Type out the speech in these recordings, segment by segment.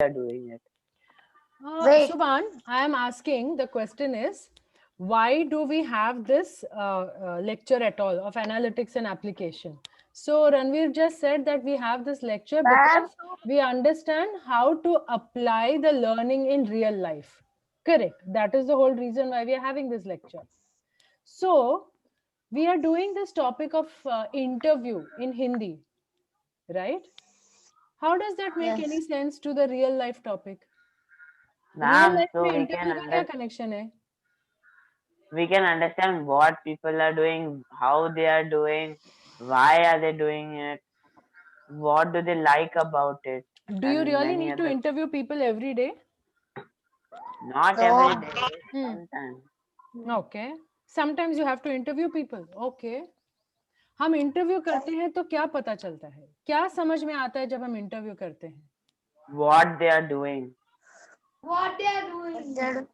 are doing it. Wait. Subhan, I am asking, the question is, why do we have this lecture at all of analytics and application? So Ranveer just said that we have this lecture Ma'am. because we understand how to apply the learning in real life. Correct. That is the whole reason why we are having this lecture. So we are doing this topic of interview in Hindi, right? How does that make any Yes. sense to the real life topic? Real Ma'am, life so में interview का क्या connection है? we can understand what people are doing, how they are doing, why are they doing it, what do they like about it, Do you and really many need to other. interview people every day? Not every No. day, Hmm. sometimes. Okay. Sometimes you have to interview people. Okay. हम interview करते हैं तो क्या पता चलता है, क्या समझ में आता है जब हम इंटरव्यू करते हैं? What they are doing. What they are doing?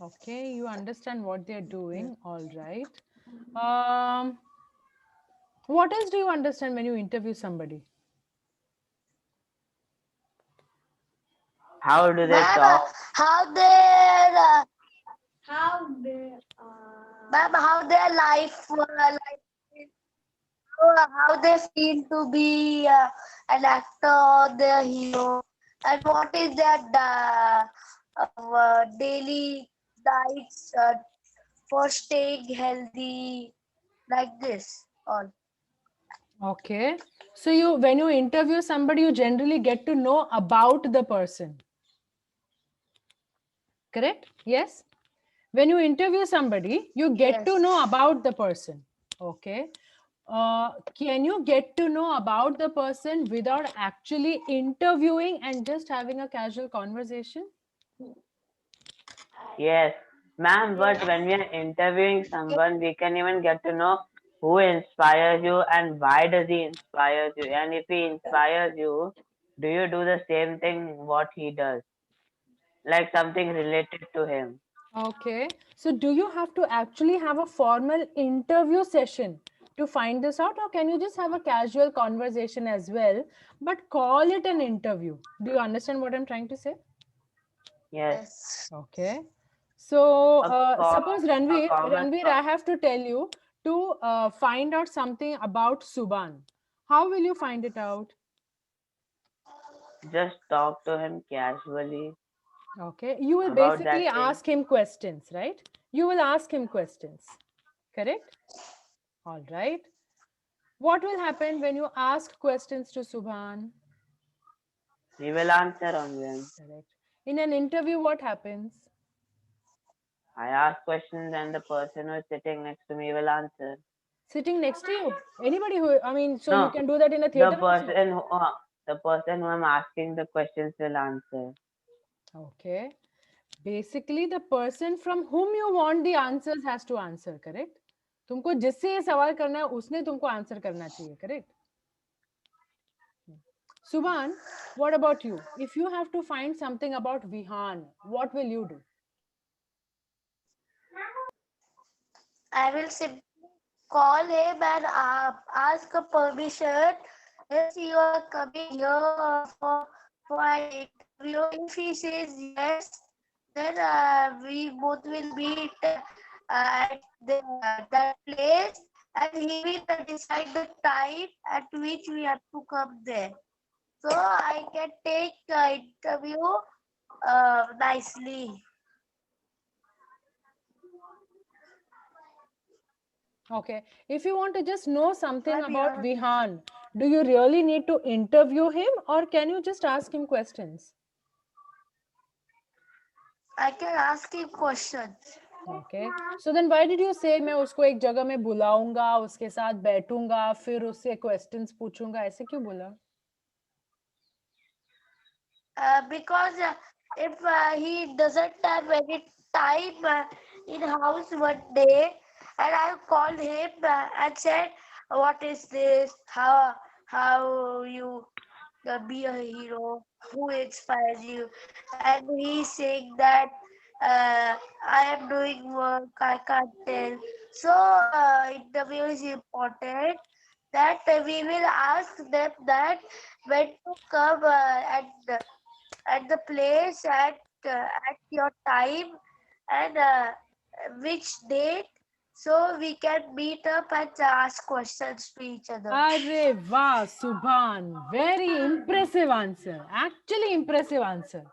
Okay, you understand what they are doing. All right. Um, what else do you understand when you interview somebody? How do they Ma'am, talk? how their ma'am, how their life is, how they feel to be an actor, their hero, and what is their daily diets for staying healthy, like this. All. Okay. So you, when you interview somebody, you generally get to know about the person. Correct? Yes. When you interview somebody, you get to know Yes. about the person. Okay. Can you get to know about the person without actually interviewing and just having a casual conversation? Yes, ma'am, but when we are interviewing someone, we can even get to know who inspires you and why does he inspire you. And if he inspires you, do you do the same thing what he does? Like something related to him. Okay. So do you have to actually have a formal interview session to find this out, or can you just have a casual conversation as well, but call it an interview? Do you understand what I'm trying to say? Yes. Yes. Okay. So A, co- suppose a Ranveer, common Ranveer, I have to tell you to find out something about Subhan. How will you find it out? just talk to him casually Okay. You will about basically that thing. ask him questions, right? You will ask him questions. Correct? All right. What will happen when you ask questions to Subhan? He will answer on them. Correct. In an interview, what happens? I ask questions and the person who is sitting next to me will answer. Sitting next to you. Anybody who, I mean, so you No, can do that in a the theater also. person who, the person who I'm asking the questions will answer. Okay. Basically, the person from whom you want the answers has to answer, correct? तुमको जिससे ये सवाल करना है उसने तुमको answer करना चाहिए, correct? Subhan, what about you? If you have to find something about Vihan, what will you do? I will simply call him and ask a permission if you are coming here for an interview. If he says yes, then we both will meet at that place, and he will decide the time at which we have to come there. So I can take the interview nicely. Okay. If you want to just know something Maybe about Vihan, do you really need to interview him or can you just ask him questions? I can ask him questions. Okay. So then why did you say मैं उसको एक जगह में बुलाऊंगा, उसके साथ बैठूंगा, फिर उससे questions पूछूंगा, ऐसे क्यों बोला? Because if he doesn't have any time in house one day, and I called him and said, "What is this? How you be a hero? Who inspires you?" And he's saying that I am doing work. I can't tell. So interview is important. that we will ask them that when to come at the place at your time and which date, so we can meet up and ask questions to each other. अरे वाह सुभान, very impressive answer, actually impressive answer.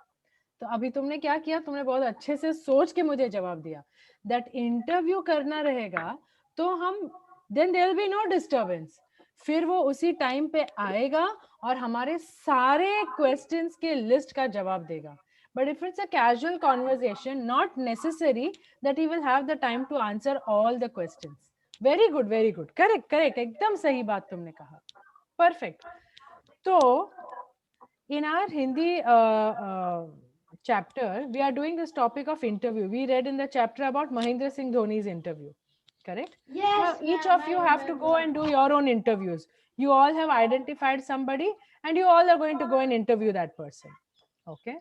तो अभी तुमने क्या किया, तुमने बहुत अच्छे से सोच के मुझे जवाब दिया दैट इंटरव्यू करना रहेगा तो हम then there will be no disturbance. फिर वो उसी टाइम पे आएगा और हमारे सारे क्वेश्चंस के लिस्ट का जवाब देगा. But if it's a casual conversation, not necessary that he will have the time to answer all the questions. Very good, very good. Correct, correct. एकदम सही बात तुमने कहा. Perfect. तो in our Hindi chapter, we are doing this topic of interview. We read in the chapter about Mahendra Singh Dhoni's interview. Correct? Yes. Now, each of you have to go and do your own interviews. You all have identified somebody and you all are going to go and interview that person. Okay?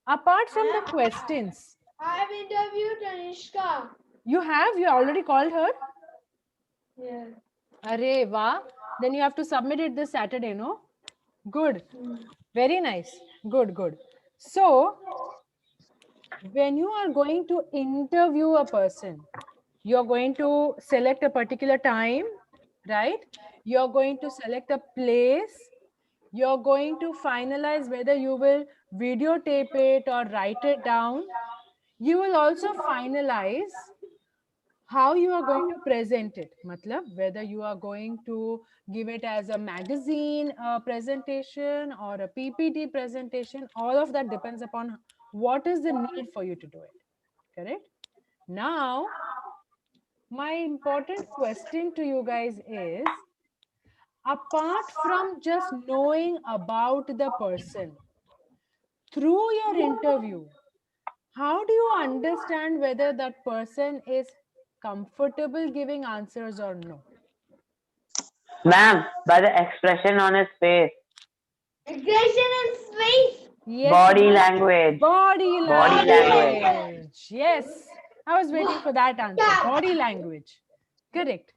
Apart from the questions, I have interviewed Anishka. you already called her? Yeah. Arey, wow. Then you have to submit it this Saturday, no? Good. Very nice. Good, good. So, when you are going to interview a person, you're going to select a particular time, right? You're going to select a place. You're going to finalize whether you will videotape it or write it down. You will also finalize how you are going to present it. Matlab, whether you are going to give it as a magazine presentation or a PPT presentation, all of that depends upon what is the need for you to do it. Correct? Now, my important question to you guys is, apart from just knowing about the person, through your interview, how do you understand whether that person is comfortable giving answers or no? Ma'am, by the expression on his face. Expression in face. Yes, Body Subhan. language. Body Body language. language. Yes, I was waiting for that answer. Body language. Correct.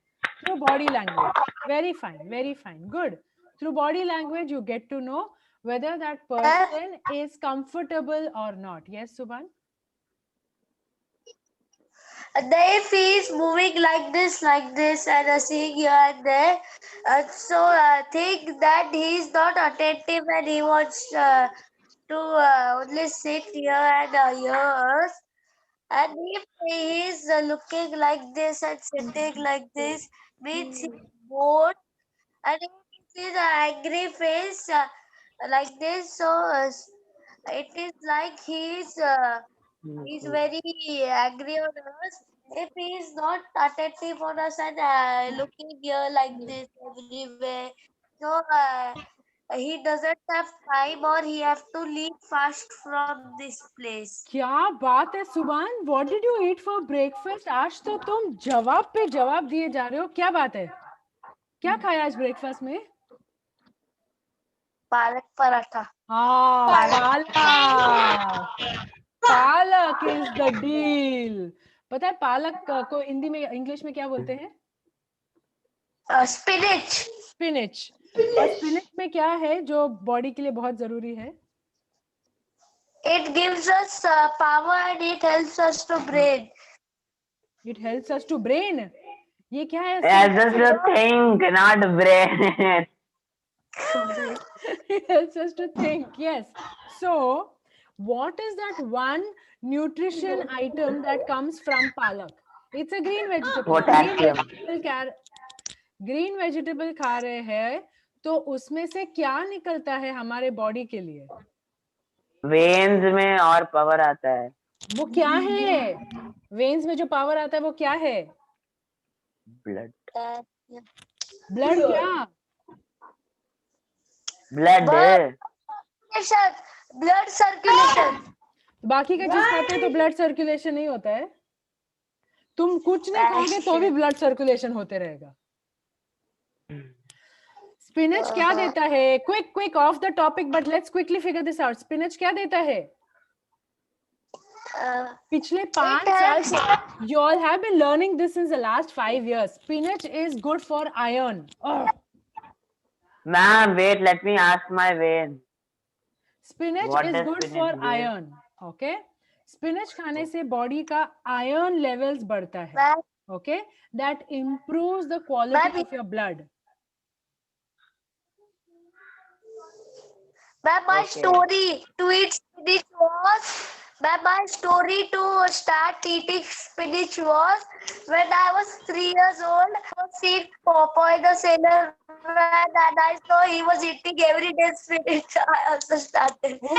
Through body language. Very fine. Very fine. Good. Through body language, you get to know whether that person is comfortable or not. Yes, Subhan? If he is moving like this, and seeing here and there, so think that he is not attentive and he wants to only sit here and hear us. And if he is looking like this and sitting like this, means he is bored. And if he is an angry face like this, so it is like he is. He's very angry on us. If he is not attentive on us and looking here like this everywhere, so he doesn't have time or he have to leave fast from this place. क्या बात है सुभान, what did you eat for breakfast? आज तो तुम जवाब पे जवाब दिए जा रहे हो. क्या बात है, क्या खाया आज ब्रेकफास्ट में? पालक पराठा. पालक. पालक इज द डील. पता है पालक को हिंदी में, इंग्लिश में क्या बोलते हैं? स्पिनच. स्पिनच. और स्पिनच में क्या है जो बॉडी के लिए बहुत जरूरी है? It gives us power and it helps us to brain. It helps us to brain. ये क्या है? Just to think, not brain. It helps us to think. Yes. So, what is that one nutrition item that comes from palak? It's a green vegetable. Potassium. Green vegetable खा रहे हैं तो उसमें से क्या निकलता है हमारे बॉडी के लिए? वेन्स में और पावर आता है. वो क्या है? वेन्स में जो पावर आता है वो क्या है? ब्लड. ब्लड क्या? ब्लड. Blood circulation. बाकी का चीज खाते हैं तो ब्लड सर्कुलेशन नहीं होता है. तुम कुछ नहीं खाओगे तो भी ब्लड सर्कुलेशन होते रहेगा. स्पिनच क्या देता है? Quick of the topic but let's quickly figure this out. Spinach क्या देता है? पिछले it 5 has साल you all have been learning this since the last 5 years. Spinach is good for iron. Oh. Ma'am, wait, let me ask my vein. Spinach What is does good spinach for do? iron. Okay. Spinach खाने से body का iron levels बढ़ता है. ma'am, Okay. That improves the quality of your blood. ma'am, my Okay. story to eat spinach was, ma'am, my story to start eating spinach was when I was 3 years old. I was seeing Popeye the Sailor Man, and I saw he was eating every day spinach. I also started. Oh,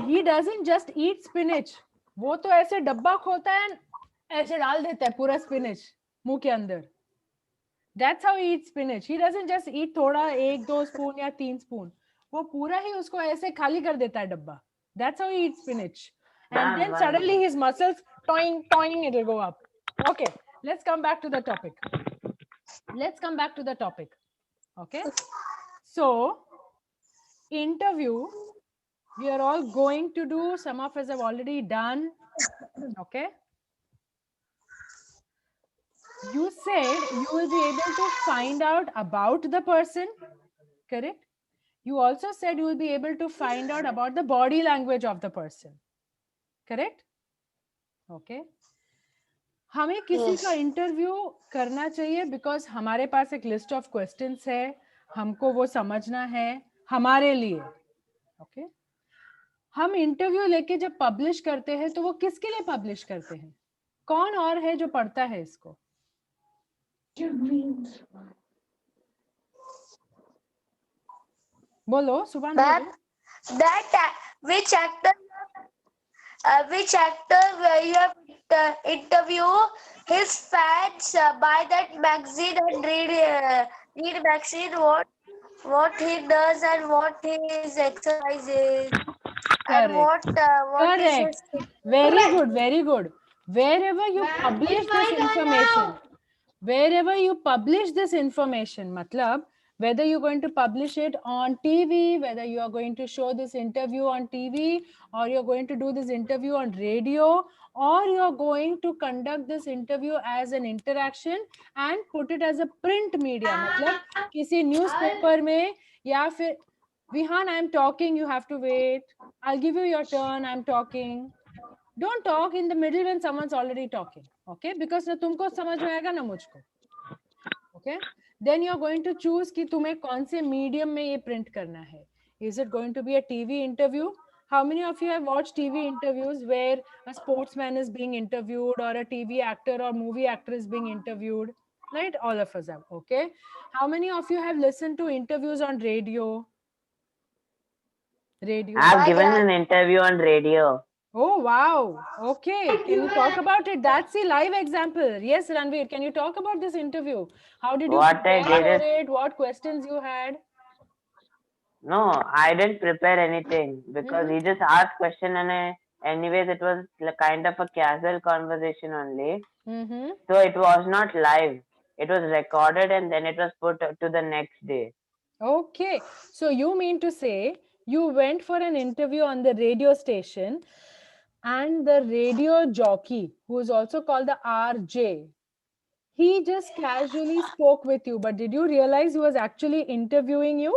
he doesn't just eat spinach. वो तो ऐसे डब्बा खोता है, ऐसे डाल देता है पूरा spinach मुंह के अंदर. That's how he eats spinach. He doesn't just eat थोड़ा 1-2 spoon या 3 spoon. वो पूरा ही उसको ऐसे खाली कर देता है डब्बा. That's how he eats spinach. And Ma'am, then one suddenly minute. his muscles, toing, toing, it will go up. Okay, let's come back to the topic. Okay, so interview, we are all going to do. Some of us have already done. Okay. You said you will be able to find out about the person, correct? You also said you will be able to find out about the body language of the person, correct? Okay. हमें किसी का interview करना चाहिए because हमारे पास एक list of questions है, हमको वो समझना है हमारे लिए. ओके. हम इंटरव्यू लेके जब पब्लिश करते हैं तो वो किसके लिए पब्लिश करते हैं? कौन और है जो पढ़ता है इसको? बोलो सुभान. Ma'am, which actor you have interview his fans buy that magazine and read magazine what he does and what his exercises and what is Correct. his Very good, very good. Wherever you publish this information, matlab, whether you're going to publish it on TV, whether you are going to show this interview on TV, or you're going to do this interview on radio, or you're going to conduct this interview as an interaction and put it as a print media, matlab, किसी newspaper में या फिर Vihan, I'm talking, you have to wait. I'll give you your turn, I'm talking. Don't talk in the middle when someone's already talking, okay? Because ना तुमको समझ में आएगा ना मुझको, okay? Then you're going to choose कि तुम्हें कौन से medium में ये print करना है. Is it going to be a TV interview? How many of you have watched TV interviews where a sportsman is being interviewed or a TV actor or movie actor is being interviewed? Right? All of us have, okay? How many of you have listened to interviews on radio? I've given an interview on radio. Oh, wow. Okay. Can you talk about it? That's the live example. Yes, Ranveer, can you talk about this interview? How did you prepare for it? What questions you had? No, I didn't prepare anything because he just asked question and anyways it was kind of a casual conversation only. So it was not live. It was recorded and then it was put to the next day. Okay. So you mean to say you went for an interview on the radio station and the radio jockey, who is also called the RJ, he just casually spoke with you, but did you realize he was actually interviewing you?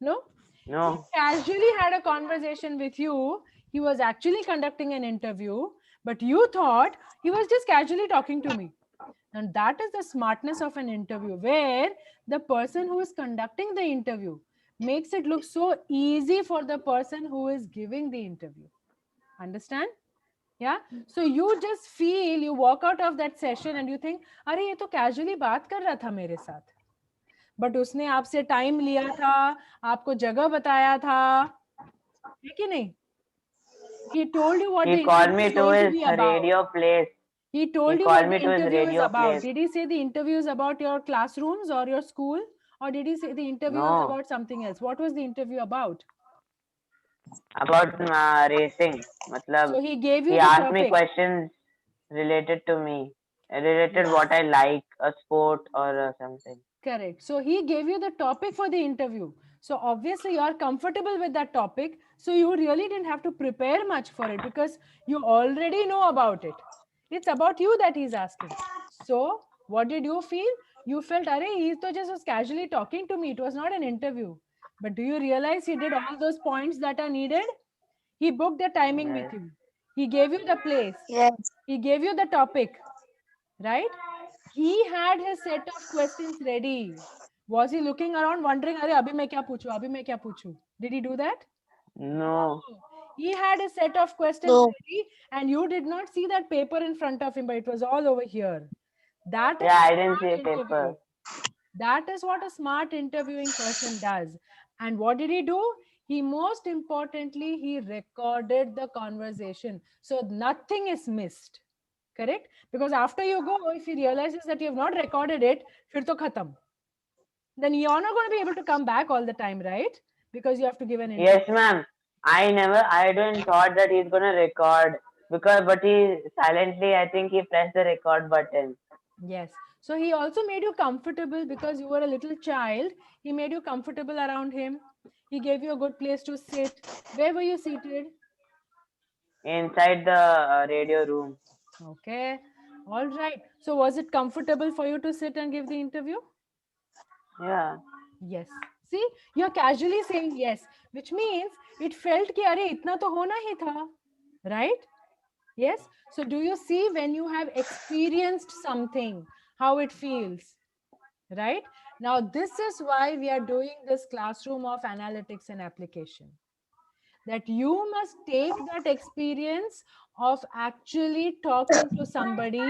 No? No. He casually had a conversation with you. He was actually conducting an interview, but you thought he was just casually talking to me. And that is the smartness of an interview, where the person who is conducting the interview makes it look so easy for the person who is giving the interview. Understand? Yeah. So you just feel, you walk out of that session and you think, अरे ये तो casually बात कर रहा था मेरे साथ. But उसने आपसे time लिया था, आपको जगह बताया था, है कि नहीं? He told you what the interview is going to be about. Radio place. He told you what the interview is about. Did he say the interview is about your classrooms or your school? Or did he say the interview is about something else? What was the interview about? About racing. Matlab, so he gave you he the asked topic. me questions related to me. Related what I like, a sport or something. Correct. So he gave you the topic for the interview. So obviously you are comfortable with that topic. So you really didn't have to prepare much for it because you already know about it. It's about you that he's asking. So what did you feel? You felt, Arey, he to just was casually talking to me. It was not an interview. But do you realize he did all those points that are needed? He booked the timing with Yes. you. He gave you the place. Yes. He gave you the topic, right? He had his set of questions ready. Was he looking around wondering, Arey, abhi main kya puchu? Abhi main kya puchu? Did he do that? No. He had a set of questions No. ready, and you did not see that paper in front of him, but it was all over here. That is Yeah, I a didn't smart see a interview. paper. That is what a smart interviewing person does. And what did he do? He most importantly, he recorded the conversation. So nothing is missed. Correct? Because after you go, if he realizes that you have not recorded it, fir to khatam. Then you're not going to be able to come back all the time, right? Because you have to give an interview. Yes, ma'am. I didn't thought that he's gonna record but he silently, I think he pressed the record button. Yes. So he also made you comfortable because you were a little child. He made you comfortable around him. He gave you a good place to sit. Where were you seated? Inside the radio room. Okay. All right. So was it comfortable for you to sit and give the interview? Yeah. Yes. See, you're casually saying yes, which means it felt कि अरे इतना तो होना ही था, right? Yes. So do you see when you have experienced something, how it feels, right? Now, this is why we are doing this classroom of analytics and application. That you must take that experience of actually talking to somebody,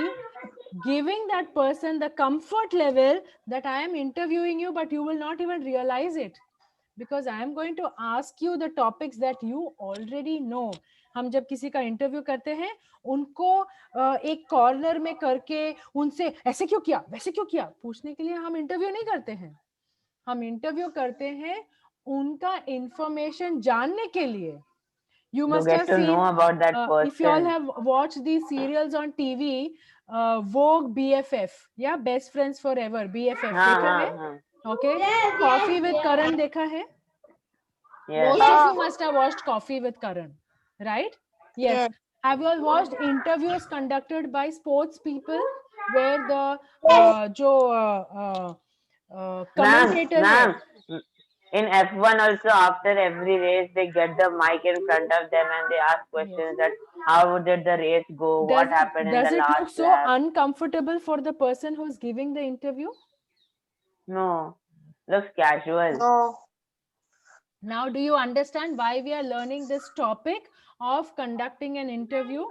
giving that person the comfort level that I am interviewing you, but you will not even realize it. Because I am going to ask you the topics that you already know. हम जब किसी का interview करते हैं उनको एक corner में करके उनसे ऐसे क्यों किया वैसे क्यों किया पूछने के लिए हम इंटरव्यू नहीं करते हैं. हम इंटरव्यू करते हैं उनका इंफॉर्मेशन जानने के लिए. You To must get have to know seen, about that if you all person. have watched these serials on TV, Vogue BFF, yeah, Best Friends Forever, BFF, हाँ देखा है? हाँ. Okay, Coffee with Karan देखा है? Yes. Most of you must have watched Coffee with Karan, right? Yes. Yes. Have you all watched interviews conducted by sports people where the जो commentator Ma'am, है? in F1 also, after every race, they get the mic in front of them and they ask questions that how did the race go, what happened in Does the it look last so lap. uncomfortable for the person who's giving the interview? No, looks casual. No. Now, do you understand why we are learning this topic of conducting an interview?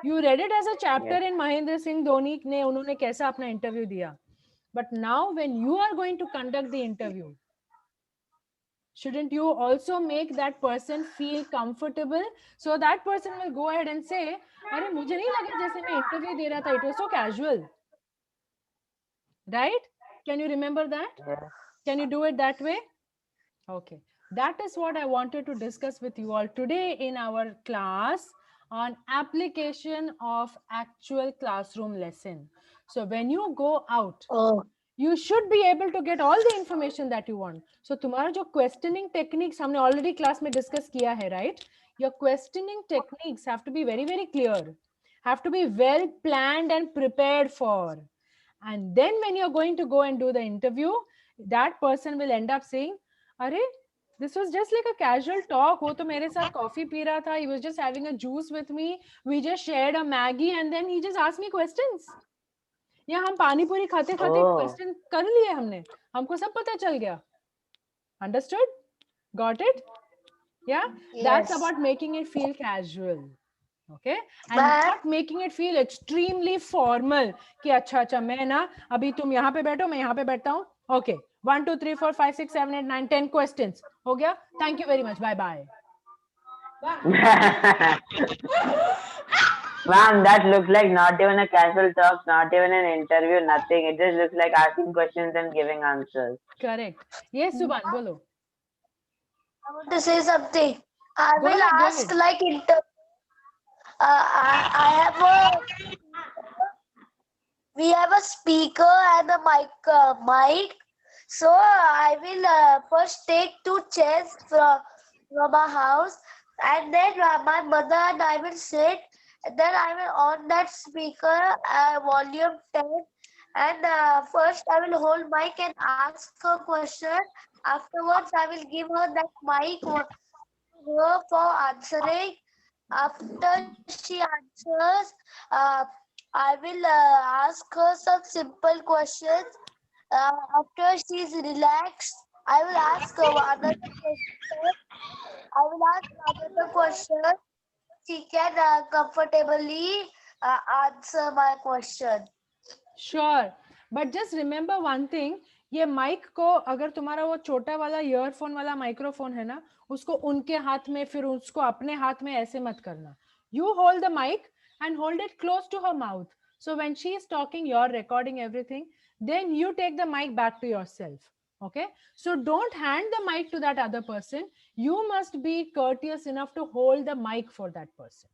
You read it as a chapter Yes. in Mahendra Singh Dhoni ने उन्होंने कैसा अपना interview दिया. But now when you are going to conduct the interview, shouldn't you also make that person feel comfortable? So that person will go ahead and say, अरे मुझे नहीं लगा जैसे मैं interview दे रहा था. It was so casual. Right? Can you remember that? Yeah. Can you do it that way? Okay. That is what I wanted to discuss with you all today in our class on application of actual classroom lesson. So when you go out, Oh. you should be able to get all the information that you want. So तुम्हारा जो questioning techniques हमने already class में discuss किया है, right? Your questioning techniques have to be very, very clear, have to be well planned and prepared for. And then when you're going to go and do the interview, that person will end up saying, अरे this was just like a casual talk. वो तो मेरे साथ coffee P रहा था. He was just having a juice with me. We just shared a Maggie and then he just asked me questions. या हम पानी पूरी खाते खाते Oh. क्वेश्चन कर लिए हमने हमको सब पता चल गया. Understood? Got it? Yeah. That's Yes. about making it feel casual. Okay, and But- not making it feel extremely formal कि अच्छा अच्छा मैं ना अभी तुम यहाँ पे बैठो मैं यहाँ पे बैठता हूँ. Okay, 1 2 3 4 5 6 7 8 9 10 questions हो गया. Thank you very much. Bye bye. Ma'am, that looks like not even a casual talk, not even an interview, nothing. It just looks like asking questions and giving answers. Correct. Yes, Subhan, बोलो. I want to say something. I Go will ahead, go ask ahead. like I have we have a speaker and a mic. So I will first take 2 chairs from our house, and then my mother and I will sit. And then I will on that speaker volume 10, and first I will hold mic and ask her question. Afterwards, I will give her that mic her for answering. After she answers, I will ask her some simple questions. After she's relaxed, I will ask her another question. I will ask another question. She can comfortably answer my question. Sure but just remember one thing, ये mic को अगर तुम्हारा वो छोटा वाला earphone वाला microphone है ना, उसको उनके हाथ में फिर उसको अपने हाथ में ऐसे मत करना. You hold the mic and hold it close to her mouth, so when she is talking, you're recording everything, then you take the mic back to yourself. Okay, so don't hand the mic to that other person. You must be courteous enough to hold the mic for that person.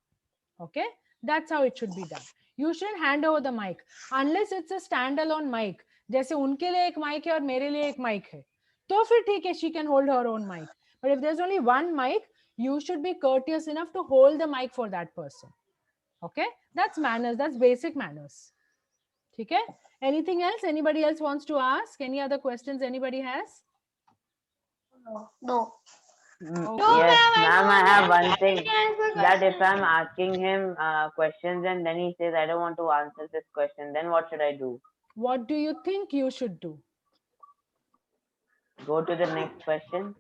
Okay, that's how it should be done. You shouldn't hand over the mic unless it's a standalone mic. जैसे उनके लिए एक mic है और मेरे लिए एक mic है, तो फिर ठीक है, she can hold her own mic. But if there's only one mic, you should be courteous enough to hold the mic for that person. Okay, that's manners, that's basic manners. Okay, anything else anybody else wants to ask? Any other questions anybody has? No. Yes, ma'am, I have one thing, that if I'm asking him questions and then he says I don't want to answer this question, then what should I do? What do you think you should do? Go to the next question.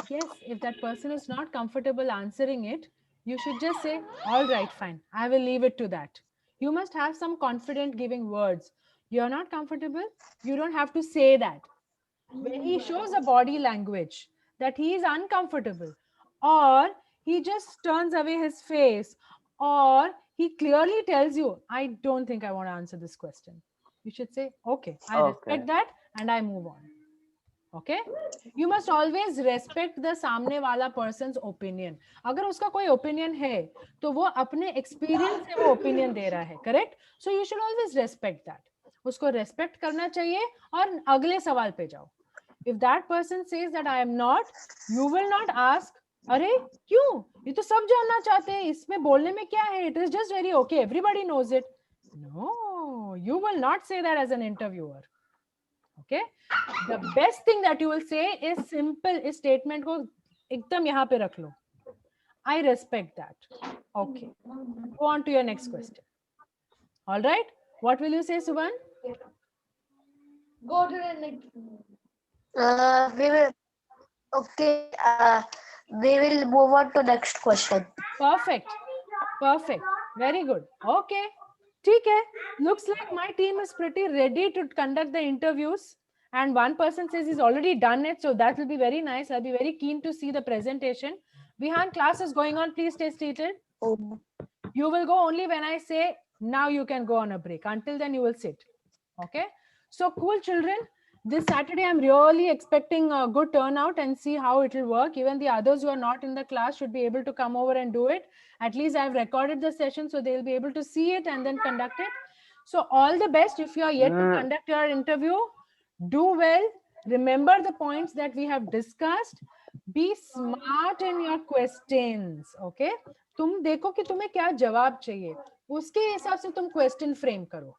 Yes, if that person is not comfortable answering it, you should just say, all right, fine, I will leave it to that. You must have some confident giving words. You're not comfortable, you don't have to say that. When he shows a body language that he is uncomfortable, or he just turns away his face, or he clearly tells you, I don't think I want to answer this question, you should say, okay, I respect that, and I move on. Okay, you must always respect the सामने वाला person's opinion. अगर उसका कोई opinion है तो वो अपने experience से वो opinion दे रहा है, correct? So you should always respect that. उसको respect करना चाहिए और अगले सवाल पे जाओ. If that person says that I am not, you will not ask, अरे क्यों, ये तो सब जानना चाहते हैं, इसमें बोलने में क्या है, it is just very okay, everybody knows it. No, you will not say that as an interviewer. Okay, the best thing that you will say is simple, इस statement को एकदम यहाँ पे रख लो, I respect that. Okay, go on to your next question. All right, what will you say, Subhan? Go to the next. We will. Okay. We will move on to next question. Perfect, perfect, very good. Okay, ठीक है. Looks like my team is pretty ready to conduct the interviews. And one person says he's already done it, so that will be very nice. I'll be very keen to see the presentation. Vihan, class is going on. Please stay seated. Oh. You will go only when I say now you can go on a break. Until then, you will sit. Okay. So cool, children. This Saturday, I'm really expecting a good turnout and see how it will work. Even the others who are not in the class should be able to come over and do it. At least I've recorded the session, so they'll be able to see it and then conduct it. So all the best. If you are yet to conduct your interview, do well. Remember the points that we have discussed. Be smart in your questions. Okay. तुम देखो कि तुम्हें क्या जवाब चाहिए, उसके हिसाब से तुम क्वेश्चन फ्रेम करो.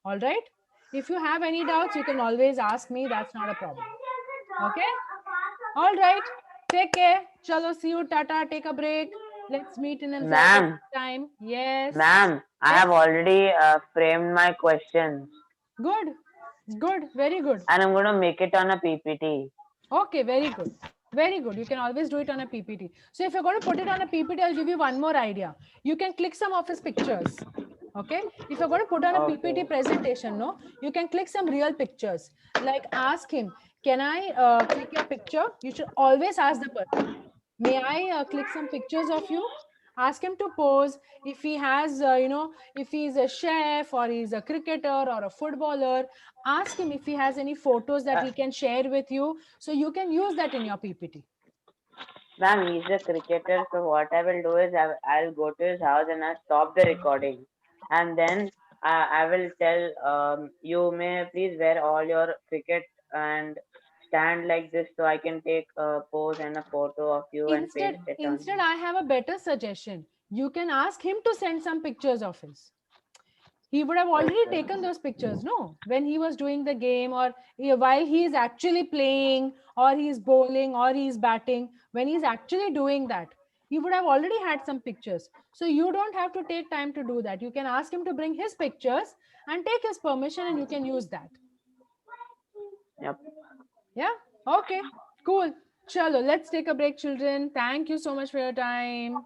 All right, if you have any doubts you can always ask me, that's not a problem. Okay, all right, take care. Chalo, see you, tata, take a break. Let's meet in a time. Yes ma'am, I have already framed my questions. Good, good, very good. And I'm going to make it on a PPT. Okay, very good. Very good. You can always do it on a PPT. So if you're going to put it on a PPT, I'll give you one more idea. You can click some of his pictures. Okay. If you're going to put on a PPT presentation, no, you can click some real pictures. Like ask him, can I click your picture? You should always ask the person, may I click some pictures of you? Ask him to pose. If he has, if he's a chef or he's a cricketer or a footballer, ask him if he has any photos that he can share with you, so you can use that in your PPT. Ma'am, he's a cricketer, so what I will do is I'll go to his house and I'll stop the recording. And then I will tell you may please wear all your cricket and stand like this so I can take a pose and a photo of you and paste it on Instead, you. I have a better suggestion. You can ask him to send some pictures of his. He would have already Okay. taken those pictures, no? When he was doing the game, or while he is actually playing, or he is bowling, or he is batting, when he's actually doing that, he would have already had some pictures. So you don't have to take time to do that. You can ask him to bring his pictures and take his permission, and you can use that. Yep. Yeah? Okay, cool. Chalo, let's take a break, children. Thank you so much for your time.